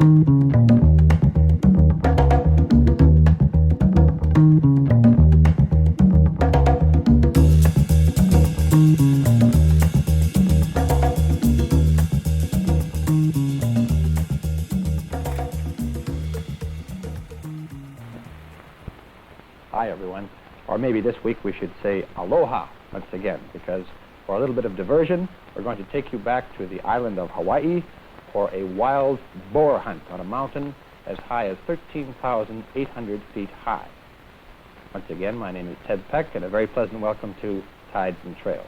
Hi, everyone. Or maybe this week we should say aloha once again, because for a little bit of diversion, we're going to take you back to the island of Hawaii for a wild boar hunt on a mountain as high as 13,800 feet high. Once again, my name is Ted Peck, and a very pleasant welcome to Tides and Trails.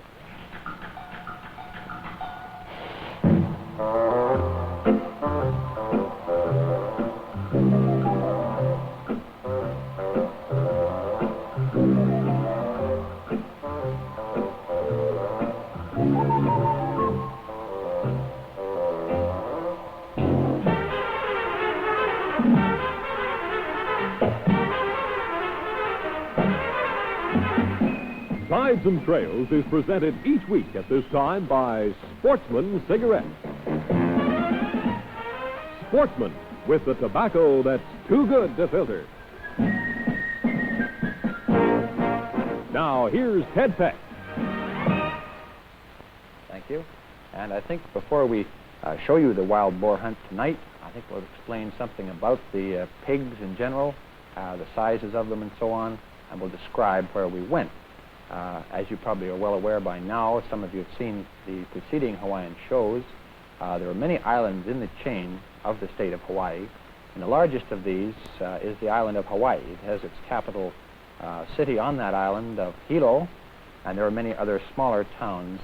Tides and Trails is presented each week at this time by Sportsman Cigarettes. Sportsman, with the tobacco that's too good to filter. Now, here's Ted Peck. Thank you. And I think before we show you the wild boar hunt tonight, I think we'll explain something about the pigs in general, the sizes of them and so on, and we'll describe where we went. As you probably are well aware by now, some of you have seen the preceding Hawaiian shows. There are many islands in the chain of the state of Hawaii, and the largest of these is the island of Hawaii. It has its capital city on that island of Hilo, and there are many other smaller towns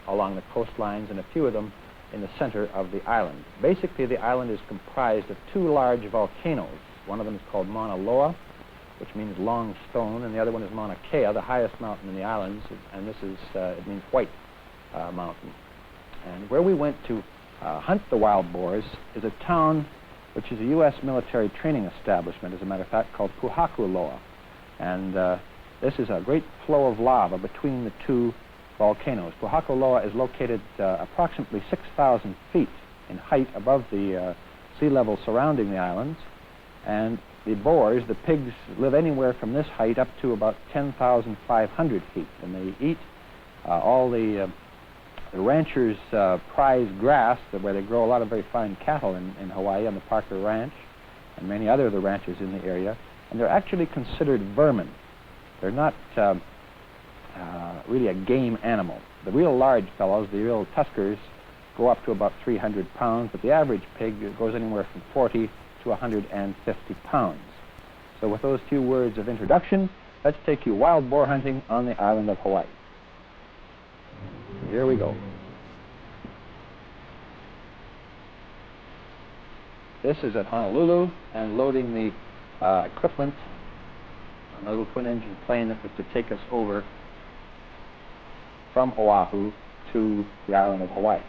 along the coastlines, and a few of them in the center of the island. Basically, the island is comprised of two large volcanoes. One of them is called Mauna Loa, which means long stone, and the other one is Mauna Kea, the highest mountain in the islands, and this is, it means white mountain. And where we went to hunt the wild boars is a town which is a U.S. military training establishment, as a matter of fact, called Pohakuloa. And this is a great flow of lava between the two volcanoes. Pohakuloa is located approximately 6,000 feet in height above the sea level surrounding the islands, and the boars, the pigs, live anywhere from this height up to about 10,500 feet, and they eat all the ranchers' prize grass, where they grow a lot of very fine cattle in Hawaii on the Parker Ranch, and many other of the ranches in the area, and they're actually considered vermin. They're not really a game animal. The real large fellows, the real tuskers, go up to about 300 pounds, but the average pig goes anywhere from 40 to 150 pounds. So with those few words of introduction, let's take you wild boar hunting on the island of Hawaii. Here we go. This is at Honolulu, and loading the equipment on a little twin-engine plane that was to take us over from Oahu to the island of Hawaii.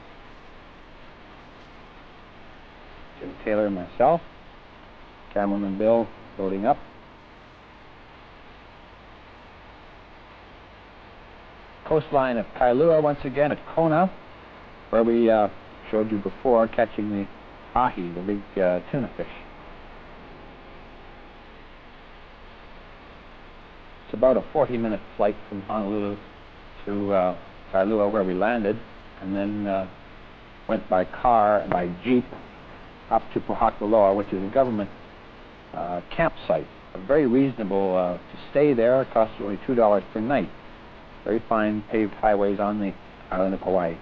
Jim Taylor and myself, cameraman Bill loading up. Coastline of Kailua once again at Kona, where we showed you before catching the ahi, the big tuna fish. It's about a 40-minute flight from Honolulu to Kailua, where we landed, and then went by car and by jeep up to Pohakuloa, which is a government campsite. Very reasonable to stay there. It costs only $2 per night. Very fine paved highways on the island of Hawaii.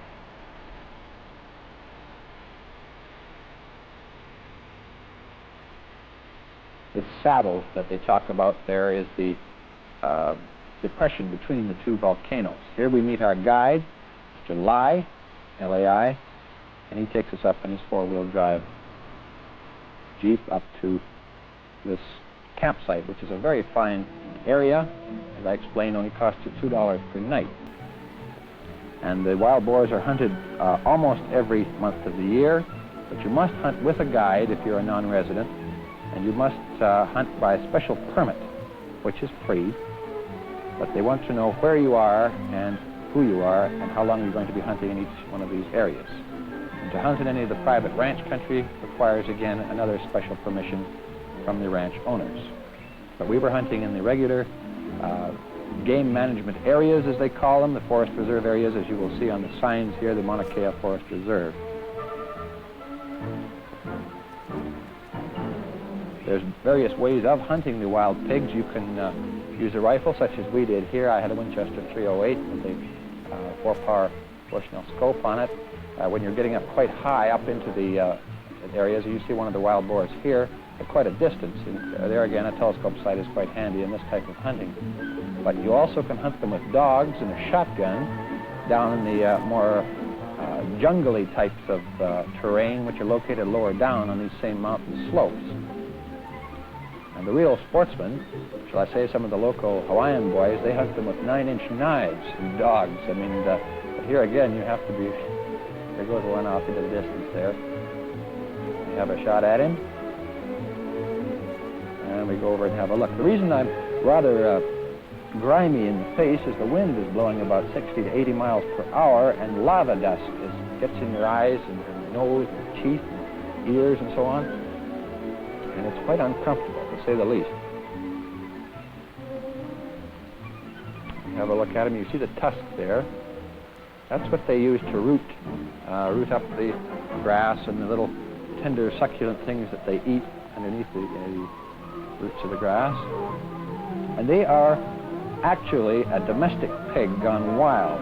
This saddle that they talk about there is the depression between the two volcanoes. Here we meet our guide, Mr. Lai, L-A-I, and he takes us up in his four-wheel drive jeep up to this campsite, which is a very fine area. As I explained, only costs you $2 per night. And the wild boars are hunted almost every month of the year, but you must hunt with a guide if you're a non-resident, and you must hunt by a special permit, which is free, but they want to know where you are and who you are and how long you're going to be hunting in each one of these areas. And To hunt in any of the private ranch country requires, again, another special permission from the ranch owners. But we were hunting in the regular game management areas, as they call them, the forest reserve areas, as you will see on the signs here, the Mauna Kea Forest Reserve. There's various ways of hunting the wild pigs. You can use a rifle, such as we did here. I had a Winchester 308 with a 4-power Bushnell scope on it. When you're getting up quite high up into the areas, you see one of the wild boars here at quite a distance. And there again, a telescope sight is quite handy in this type of hunting. But you also can hunt them with dogs and a shotgun down in the more jungly types of terrain, which are located lower down on these same mountain slopes. And the real sportsmen, shall I say, some of the local Hawaiian boys, they hunt them with 9-inch knives and dogs. I mean, but here again, you have to be. There goes one off into the distance there. We have a shot at him, and we go over and have a look. The reason I'm rather grimy in the face is the wind is blowing about 60 to 80 miles per hour, and lava dust gets in your eyes and your nose and your teeth and ears and so on, and it's quite uncomfortable, to say the least. Have a look at him. You see the tusk there. That's what they use to root up the grass and the little tender succulent things that they eat underneath the roots of the grass. And they are actually a domestic pig gone wild.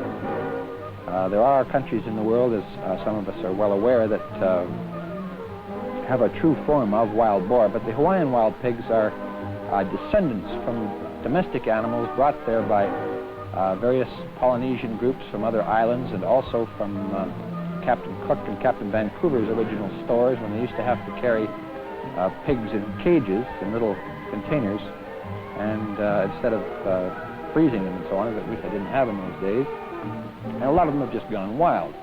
There are countries in the world, as some of us are well aware, that have a true form of wild boar, but the Hawaiian wild pigs are descendants from domestic animals brought there by various Polynesian groups from other islands, and also from Captain Cook and Captain Vancouver's original stores, when they used to have to carry pigs in cages, in little containers, and instead of freezing them and so on, which they didn't have in those days. And a lot of them have just gone wild.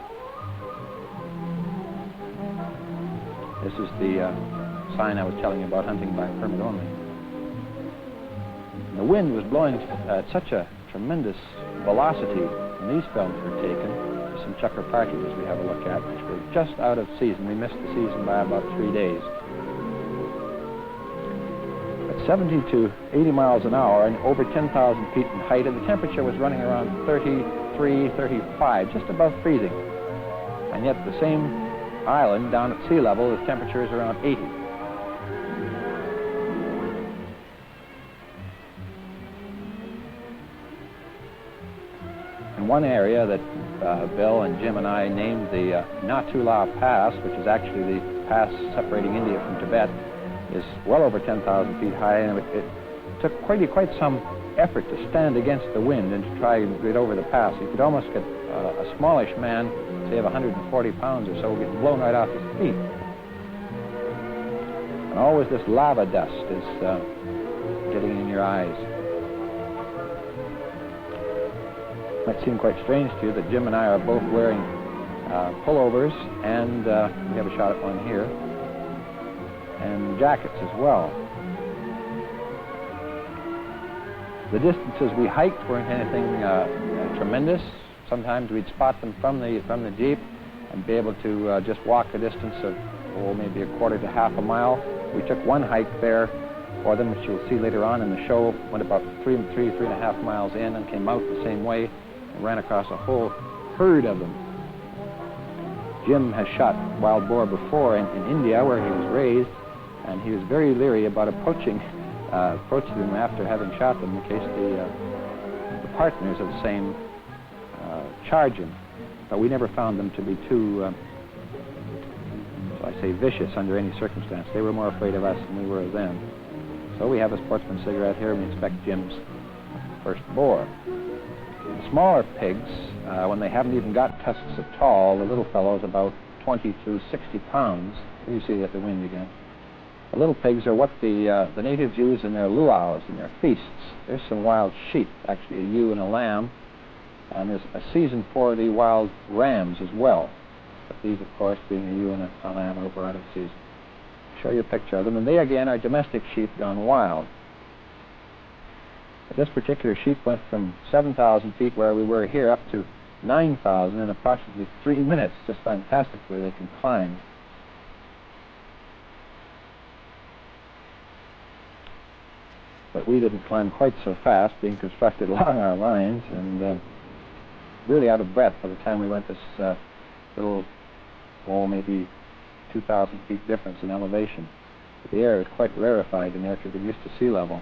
This is the sign I was telling you about, hunting by permit only. And the wind was blowing at such a tremendous velocity when these films were taken. There's some chukar partridges we have a look at, which were just out of season. We missed the season by about 3 days. At 70 to 80 miles an hour and over 10,000 feet in height, and the temperature was running around 33, 35, just above freezing. And yet the same island down at sea level, the temperature is around 80. In one area that Bill and Jim and I named the Natula Pass, which is actually the pass separating India from Tibet, is well over 10,000 feet high, and it took quite some effort to stand against the wind and to try and get over the pass. You could almost get a smallish man, say of 140 pounds or so, get blown right off his feet. And always this lava dust is getting in your eyes. It might seem quite strange to you that Jim and I are both wearing pullovers, and we have a shot at one here, and jackets as well. The distances we hiked weren't anything tremendous. Sometimes we'd spot them from the Jeep and be able to just walk a distance of maybe a quarter to half a mile. We took one hike there for them, which you'll see later on in the show, went about 3.5 miles in and came out the same way and ran across a whole herd of them. Jim has shot wild boar before in India, where he was raised, and he was very leery about approaching them after having shot them in case the partners of the same charge him. But we never found them to be too, shall I say, vicious under any circumstance. They were more afraid of us than we were of them. So we have a sportsman's cigarette here, and we expect Jim's first boar. The smaller pigs, when they haven't even got tusks at all, the little fellows about 20 to 60 pounds. Here you see that the wind again. The little pigs are what the natives use in their luau's, in their feasts. There's some wild sheep, actually a ewe and a lamb, and there's a season for the wild rams as well. But these, of course, being a ewe and a lamb, are out of season. I'll show you a picture of them, and they again are domestic sheep gone wild. But this particular sheep went from 7,000 feet where we were here up to 9,000 in approximately 3 minutes. Just fantastic where they can climb. But we didn't climb quite so fast, being constructed along our lines, and really out of breath by the time we went this little, maybe 2,000 feet difference in elevation. But the air is quite rarefied in there because we're used to sea level.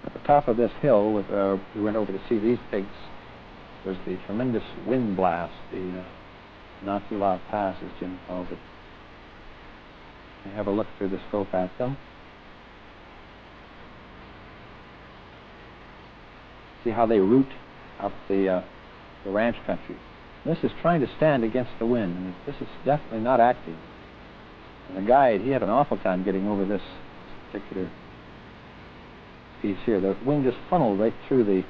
At the top of this hill, we went over to see these pigs. There's the tremendous wind blast, the Pohakuloa Pass, as Jim calls it. We have a look through the scope at them. See how they root up the ranch country. This is trying to stand against the wind, and this is definitely not active. And the guide, he had an awful time getting over this particular piece here. The wind just funneled right through the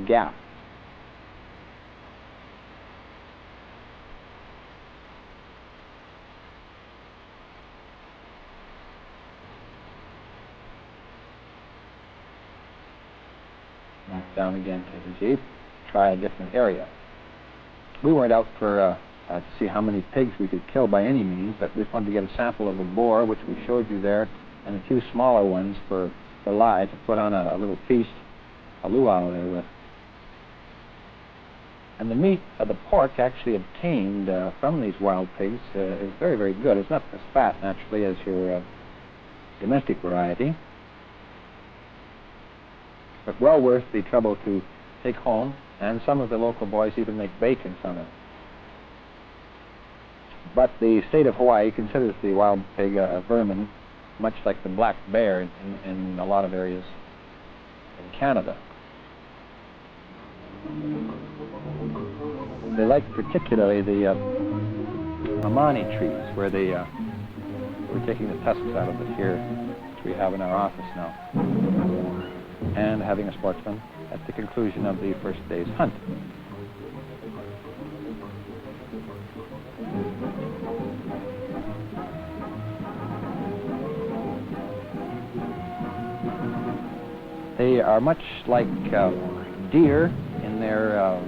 gap. Back down again to the Jeep. Try a different area. We weren't out for to see how many pigs we could kill by any means, but we wanted to get a sample of a boar, which we showed you there, and a few smaller ones for live to put on a little feast, a luau there with. And the meat of the pork actually obtained from these wild pigs is very, very good. It's not as fat, naturally, as your domestic variety, but well worth the trouble to take home, and some of the local boys even make bacon from it. But the state of Hawaii considers the wild pig a vermin, much like the black bear in a lot of areas in Canada. They like particularly the mamani trees, where we're taking the tusks out of it here, which we have in our office now, and having a sportsman at the conclusion of the first day's hunt. They are much like deer in their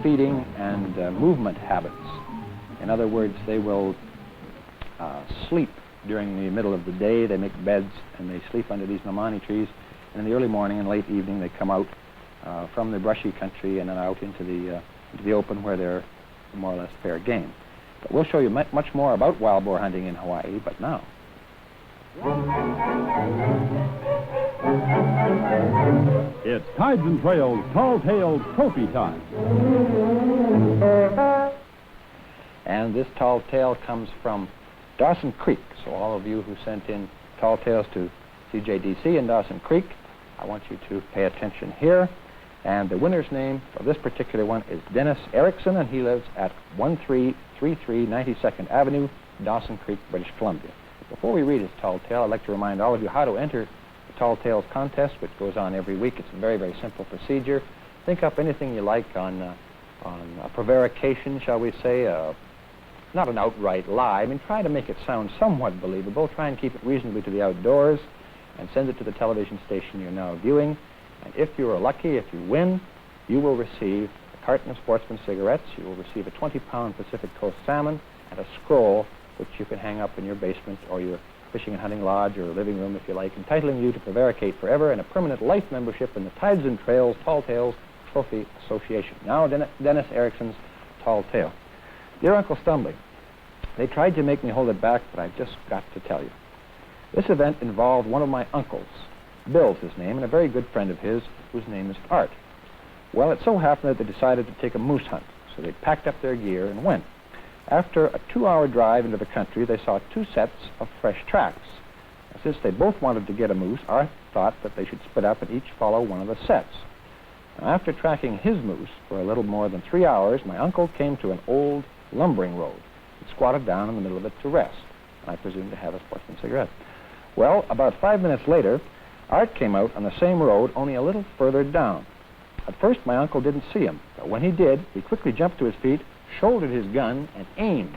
feeding and movement habits. In other words, they will sleep during the middle of the day. They make beds and they sleep under these mamani trees. And in the early morning and late evening, they come out from the brushy country and then out into the open, where they're more or less fair game. But we'll show you much more about wild boar hunting in Hawaii, but now. It's Tides and Trails Tall-Tailed Trophy time. And this tall tale comes from Dawson Creek. So all of you who sent in tall tales to CJDC in Dawson Creek, I want you to pay attention here. And the winner's name for this particular one is Dennis Erickson, and he lives at 1333 92nd Avenue, Dawson Creek, British Columbia. Before we read his tall tale, I'd like to remind all of you how to enter the Tall Tales contest, which goes on every week. It's a very, very simple procedure. Think up anything you like on a prevarication, shall we say, not an outright lie. I mean, try to make it sound somewhat believable. Try and keep it reasonably to the outdoors, and send it to the television station you're now viewing. And if you are lucky, if you win, you will receive a carton of Sportsman cigarettes, you will receive a 20-pound Pacific Coast salmon, and a scroll which you can hang up in your basement or your fishing and hunting lodge or living room, if you like, entitling you to prevaricate forever and a permanent life membership in the Tides and Trails Tall Tales Trophy Association. Now, Dennis Erickson's tall tale. Dear Uncle Stumbling, they tried to make me hold it back, but I've just got to tell you. This event involved one of my uncles. Bill's his name, and a very good friend of his, whose name is Art. Well, it so happened that they decided to take a moose hunt, so they packed up their gear and went. After a 2-hour drive into the country, they saw 2 sets of fresh tracks. Since they both wanted to get a moose, Art thought that they should split up and each follow one of the sets. Now, after tracking his moose for a little more than 3 hours, my uncle came to an old lumbering road. He squatted down in the middle of it to rest, I presume to have a Sportsman cigarette. Well, about 5 minutes later, Art came out on the same road, only a little further down. At first, my uncle didn't see him, but when he did, he quickly jumped to his feet, shouldered his gun, and aimed.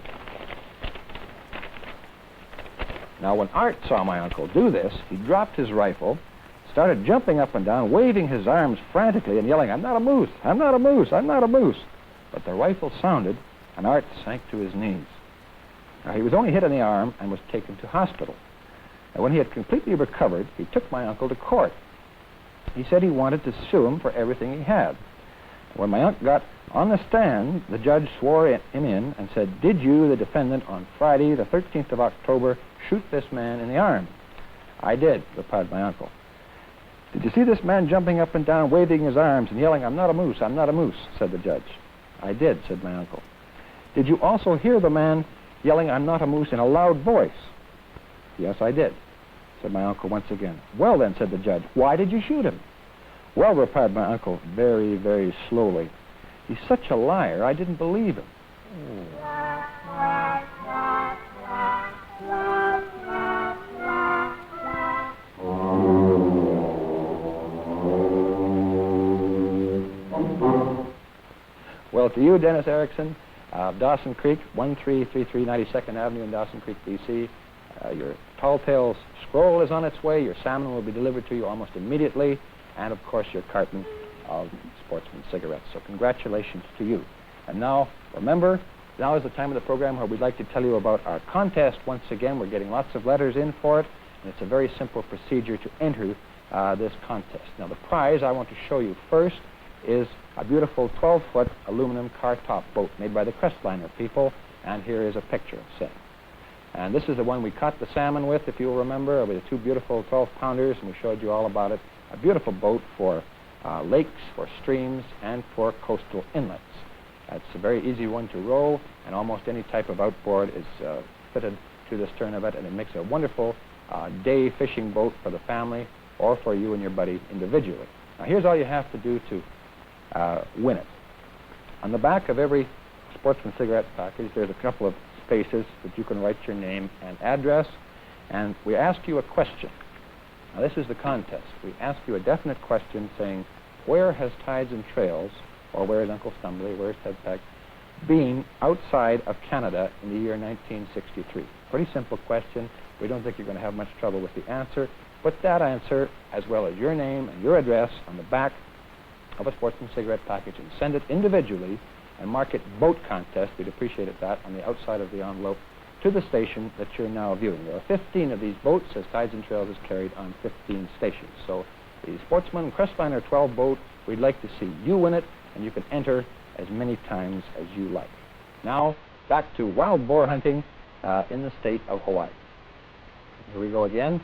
Now, when Art saw my uncle do this, he dropped his rifle, started jumping up and down, waving his arms frantically and yelling, "I'm not a moose! I'm not a moose! I'm not a moose!" But the rifle sounded, and Art sank to his knees. Now, he was only hit in the arm and was taken to hospital. And when he had completely recovered, he took my uncle to court. He said he wanted to sue him for everything he had. When my uncle got on the stand, the judge swore him in and said, "Did you, the defendant, on Friday, the 13th of October, shoot this man in the arm?" "I did," replied my uncle. "Did you see this man jumping up and down, waving his arms and yelling, 'I'm not a moose, I'm not a moose'?" said the judge. "I did," said my uncle. "Did you also hear the man yelling, 'I'm not a moose' in a loud voice?" "Yes, I did," said my uncle once again. "Well then," said the judge, "why did you shoot him?" "Well," replied my uncle very, very slowly, "he's such a liar, I didn't believe him." Well, to you, Dennis Erickson, Dawson Creek, 1333 92nd Avenue in Dawson Creek, B.C. Your Tall Tales scroll is on its way. Your salmon will be delivered to you almost immediately. And, of course, your carton of Sportsman cigarettes. So congratulations to you. And now, remember, now is the time of the program where we'd like to tell you about our contest once again. We're getting lots of letters in for it, and it's a very simple procedure to enter this contest. Now, the prize I want to show you first is a beautiful 12-foot aluminum car-top boat made by the Crestliner people, and here is a picture of same. And this is the one we caught the salmon with, if you'll remember, with the two beautiful 12-pounders, and we showed you all about it. A beautiful boat for lakes, for streams, and for coastal inlets. It's a very easy one to row, and almost any type of outboard is fitted to the stern of it, and it makes a wonderful day fishing boat for the family or for you and your buddy individually. Now, here's all you have to do to win it. On the back of every Sportsman cigarette package, there's a couple of spaces that you can write your name and address, and we ask you a question. Now, this is the contest. We ask you a definite question saying, where has Tides and Trails, or where is Uncle Stumbly, where is Ted Peck, been outside of Canada in the year 1963? Pretty simple question. We don't think you're going to have much trouble with the answer. Put that answer, as well as your name and your address, on the back of a Sportsman cigarette package and send it individually and mark it Boat Contest. We'd appreciate it that on the outside of the envelope to the station that you're now viewing. There are 15 of these boats, as Tides and Trails is carried on 15 stations. So the Sportsman Crestliner 12 boat, we'd like to see you win it, and you can enter as many times as you like. Now, back to wild boar hunting in the state of Hawaii. Here we go again.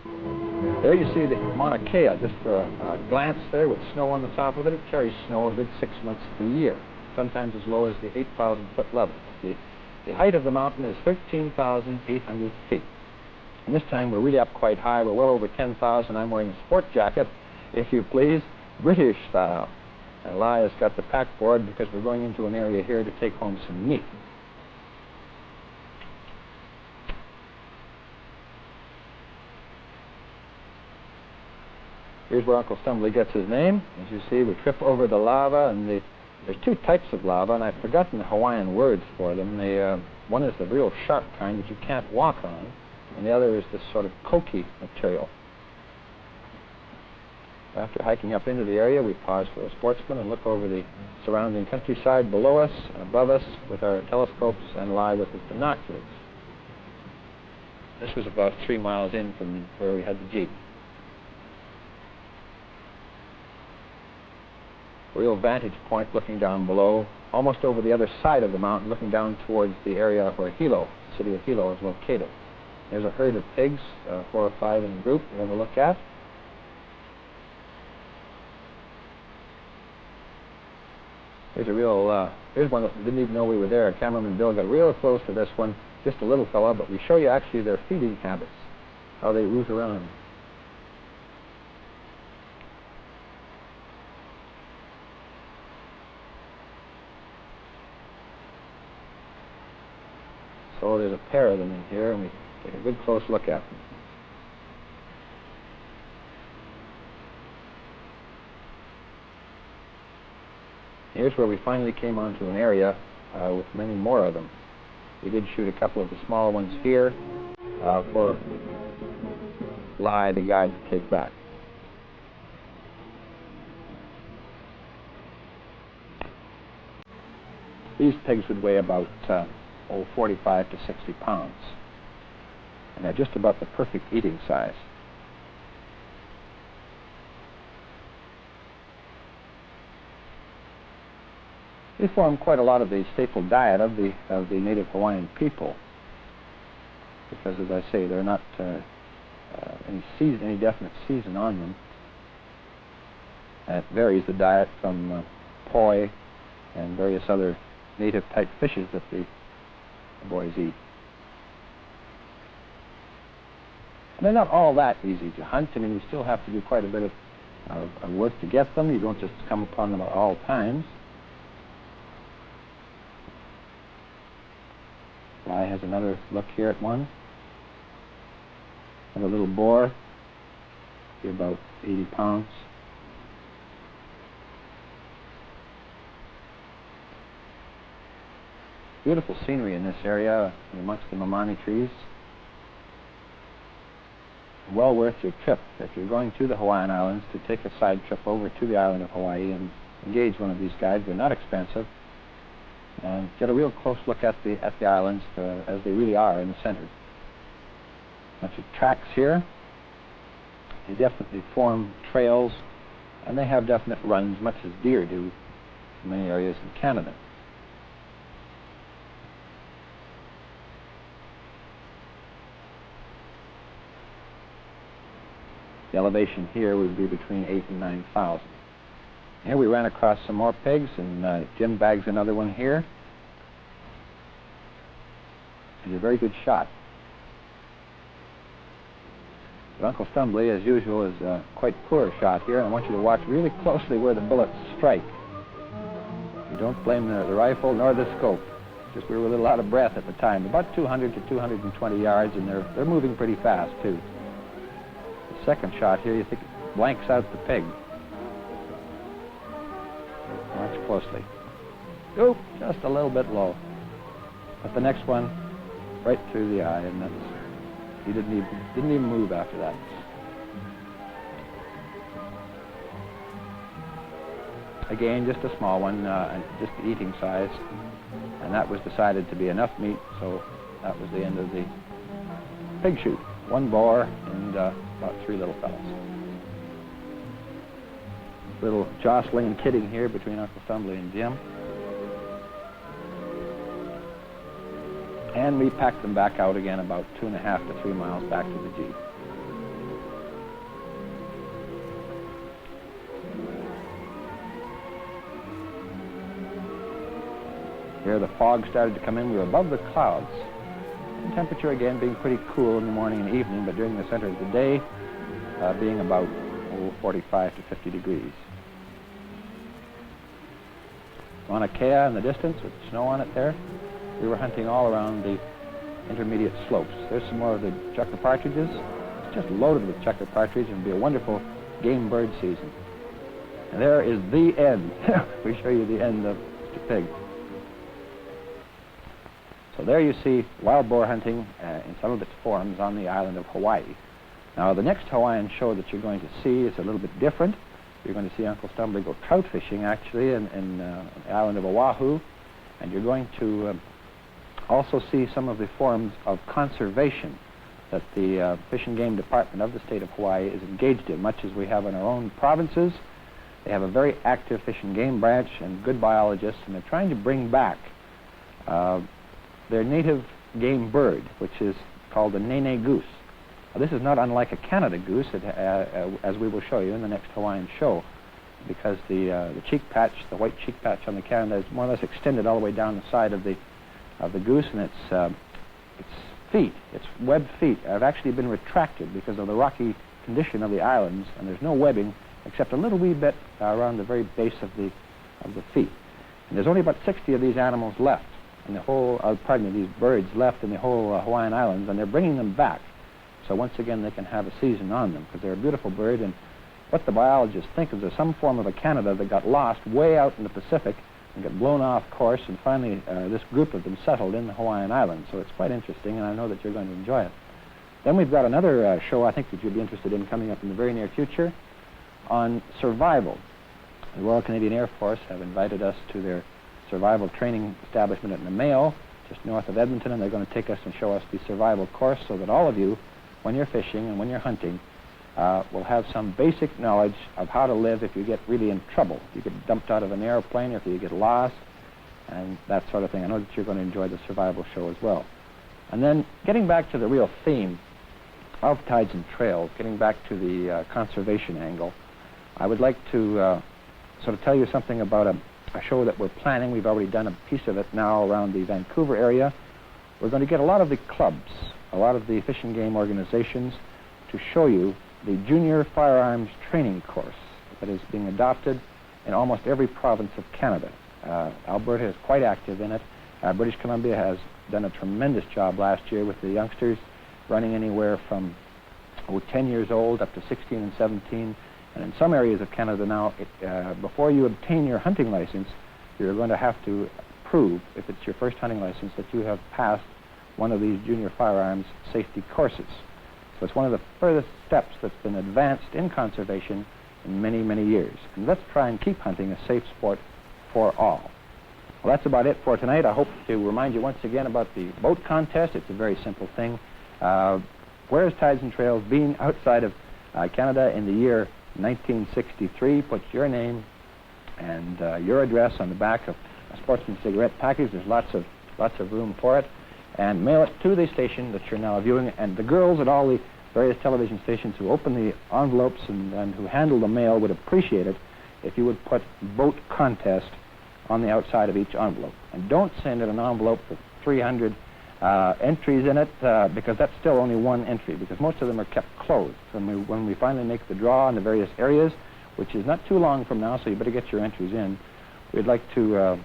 There you see the Mauna Kea, just for a glance there with snow on the top of it. It carries snow a good 6 months of the year, sometimes as low as the 8,000-foot level. The height of the mountain is 13,800 feet. And this time we're really up quite high. We're well over 10,000. I'm wearing a sport jacket, if you please, British style. And Elias got the pack board because we're going into an area here to take home some meat. Here's where Uncle Stumbly gets his name. As you see, we trip over the lava, and there's two types of lava, and I've forgotten the Hawaiian words for them. One is the real sharp kind that you can't walk on, and the other is this sort of coky material. After hiking up into the area, we pause for a sportsman and look over the surrounding countryside below us and above us with our telescopes and lie with his binoculars. This was about 3 miles in from where we had the Jeep. Real vantage point looking down below, almost over the other side of the mountain, looking down towards the area where Hilo, the city of Hilo, is located. There's a herd of pigs, 4 or 5 in a group, we're going to look at. Here's a real, here's one that didn't even know we were there. Cameraman Bill got real close to this one, just a little fella, but we show you actually their feeding habits, how they root around. So there's a pair of them in here, and we take a good close look at them. Here's where we finally came onto an area with many more of them. We did shoot a couple of the small ones here for Lie, the guide, to take back. These pigs would weigh about 45 to 60 pounds. And they're just about the perfect eating size. They form quite a lot of the staple diet of the native Hawaiian people, because, as I say, they're not any definite season on them. And it varies the diet from poi and various other native type fishes that the boys eat. And they're not all that easy to hunt. I mean, you still have to do quite a bit of work to get them. You don't just come upon them at all times. Fly has another look here at one. And a little boar, be about 80 pounds. Beautiful scenery in this area amongst the mamani trees. Well worth your trip if you're going to the Hawaiian Islands to take a side trip over to the island of Hawaii and engage one of these guides. They're not expensive. And get a real close look at the islands as they really are in the center. Bunch of tracks here. They definitely form trails, and they have definite runs, much as deer do in many areas in Canada. The elevation here would be between 8,000 and 9,000. Here we ran across some more pigs, and Jim bags another one here. He's a very good shot. But Uncle Stumbly, as usual, is a quite poor shot here, and I want you to watch really closely where the bullets strike. You don't blame the rifle nor the scope. Just we were a little out of breath at the time. About 200 to 220 yards, and they're moving pretty fast, too. The second shot here, you think it blanks out the pig. Watch closely. Oop, just a little bit low. But the next one, right through the eye, and he didn't even move after that. Again, just a small one, just the eating size, and that was decided to be enough meat, so that was the end of the pig shoot. One boar and about 3 little fellows. Little jostling and kidding here between Uncle Stumbly and Jim. And we packed them back out again about 2.5 to 3 miles back to the Jeep. Here the fog started to come in. We were above the clouds. And temperature again being pretty cool in the morning and evening, but during the center of the day being about 45 to 50 degrees. Mauna Kea in the distance with snow on it there. We were hunting all around the intermediate slopes. There's some more of the checker partridges. It's just loaded with checker partridge, and it'll be a wonderful game bird season. And there is the end. We show you the end of Mr. Pig. So there you see wild boar hunting in some of its forms on the island of Hawaii. Now the next Hawaiian show that you're going to see is a little bit different. You're going to see Uncle Stumbly go trout fishing actually in the island of Oahu, and you're going to also see some of the forms of conservation that the Fish and Game Department of the state of Hawaii is engaged in, much as we have in our own provinces. They have a very active Fish and Game branch and good biologists, and they're trying to bring back their native game bird, which is called the nene goose. Now, this is not unlike a Canada goose, as we will show you in the next Hawaiian show, because the cheek patch, the white cheek patch on the Canada, is more or less extended all the way down the side of the goose, and its feet, its webbed feet, have actually been retracted because of the rocky condition of the islands, and there's no webbing except a little wee bit around the very base of the feet. And there's only about 60 of these animals left in the whole, these birds left in the whole Hawaiian Islands, and they're bringing them back. So once again, they can have a season on them, because they're a beautiful bird, and what the biologists think is there's some form of a Canada that got lost way out in the Pacific and got blown off course, and finally this group of them settled in the Hawaiian Islands. So it's quite interesting, and I know that you're going to enjoy it. Then we've got another show I think that you'll be interested in coming up in the very near future on survival. The Royal Canadian Air Force have invited us to their survival training establishment at Namao, just north of Edmonton, and they're going to take us and show us the survival course so that all of you, when you're fishing and when you're hunting, will have some basic knowledge of how to live if you get really in trouble. If you get dumped out of an airplane, or if you get lost, and that sort of thing. I know that you're going to enjoy the survival show as well. And then getting back to the real theme of Tides and Trails, getting back to the conservation angle, I would like to sort of tell you something about a show that we're planning. We've already done a piece of it now around the Vancouver area. We're going to get a lot of the clubs, a lot of the fish and game organizations to show you the junior firearms training course that is being adopted in almost every province of Canada. Alberta is quite active in it. British Columbia has done a tremendous job last year with the youngsters running anywhere from 10 years old up to 16 and 17. And in some areas of Canada now, before you obtain your hunting license, you're going to have to prove, if it's your first hunting license, that you have passed one of these junior firearms safety courses. So it's one of the furthest steps that's been advanced in conservation in many, many years. And let's try and keep hunting a safe sport for all. Well, that's about it for tonight. I hope to remind you once again about the boat contest. It's a very simple thing. Where's Tides and Trails being outside of Canada in the year 1963? Put your name and your address on the back of a Sportsman cigarette package. There's lots of room for it. And mail it to the station that you're now viewing. And the girls at all the various television stations who open the envelopes and who handle the mail would appreciate it if you would put boat contest on the outside of each envelope. And don't send it an envelope with 300 entries in it, because that's still only one entry, because most of them are kept closed. When we finally make the draw in the various areas, which is not too long from now, so you better get your entries in, we'd like to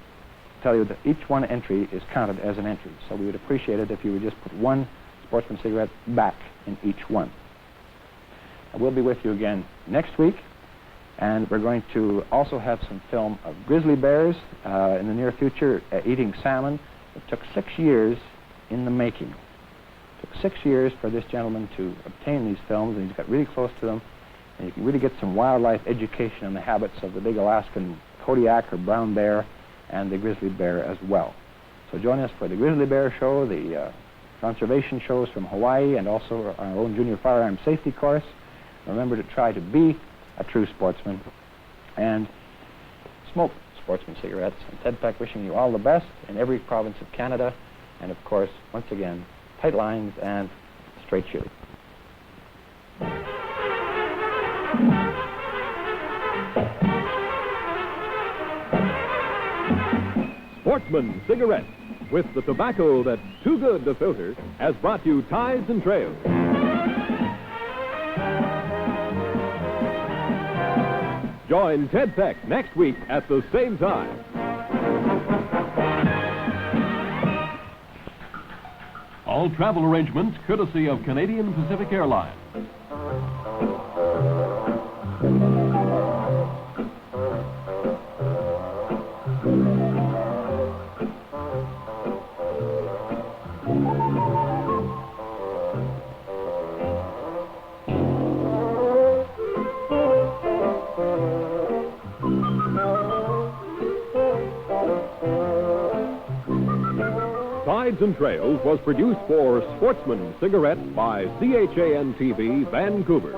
tell you that each one entry is counted as an entry. So we would appreciate it if you would just put one Sportsman cigarette back in each one. And we'll be with you again next week. And we're going to also have some film of grizzly bears in the near future eating salmon. It took 6 years in the making. It took 6 years for this gentleman to obtain these films, and he's got really close to them. And you can really get some wildlife education on the habits of the big Alaskan Kodiak or brown bear and the grizzly bear as well. So join us for the grizzly bear show, the conservation shows from Hawaii, and also our own junior firearm safety course. Remember to try to be a true sportsman and smoke Sportsman cigarettes. And Ted Peck wishing you all the best in every province of Canada, and of course, once again, tight lines and straight shooting. Sportsman Cigarettes, with the tobacco that's too good to filter, has brought you Tides and Trails. Join Ted Peck next week at the same time. All travel arrangements courtesy of Canadian Pacific Airlines. Tides and Trails was produced for Sportsman Cigarettes by CHAN-TV, Vancouver.